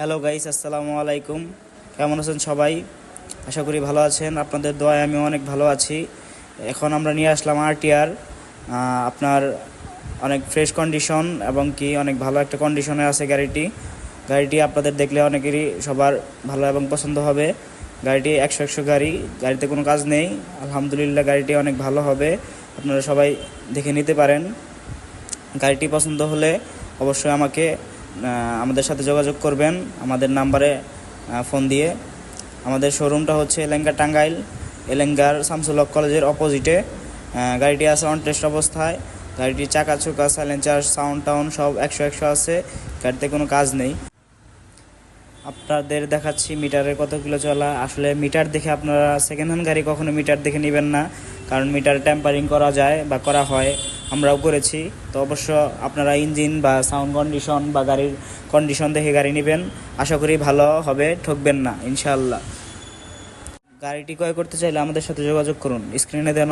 Hello guys, আসসালামু আলাইকুম। কেমন আছেন সবাই? আশা করি ভালো আছেন। আপনাদের দোয়ায় আমি অনেক ভালো আছি। এখন আমরা নিয়ে আসলাম আরটিআর। আপনার অনেক ফ্রেশ কন্ডিশন এবং কি অনেক ভালো একটা কন্ডিশনে আছে গাড়িটি আপনাদের দেখলে অনেকেরই সবার ভালো এবং পছন্দ হবে। গাড়িটি 100 গাড়ি, গাড়িতে কোনো কাজ নেই। আলহামদুলিল্লাহ, গাড়িটি অনেক ভালো হবে। আপনারা সবাই দেখে নিতে পারেন। গাড়িটি পছন্দ হলে অবশ্যই আমাদের সাথে যোগাযোগ করবেন আমাদের নাম্বারে ফোন দিয়ে। আমাদের শোরুমটা হচ্ছে এলেঙ্গা টাঙ্গাইল, এলেঙ্গার শামসুল হক কলেজের অপোজিটে। গাড়িটি আছে অন টেস্ট অবস্থায়। গাড়িটির চাকা চুকা সাইলেন্সার সাউন্ড টাউন সব 100 আছে। গাড়িতে কোনো কাজ নেই। আপনাদের দেখাচ্ছি মিটারের কত কিলো চলা। আসলে মিটার দেখে আপনারা সেকেন্ড হ্যান্ড গাড়ি কখনো মিটার দেখে নেবেন না, কারণ মিটার ট্যাম্পারিং করা যায় বা করা হয়, আমরাও করেছি। তো অবশ্য আপনারা ইঞ্জিন বা সাউন্ড কন্ডিশন বা গাড়ির কন্ডিশন দেখে গাড়ি নেবেন। আশা করি ভালো হবে, ঠকবেন না ইনশাআল্লাহ। গাড়িটি ক্রয় করতে চাইলে আমাদের সাথে যোগাযোগ করুন। স্ক্রিনে দেওয়া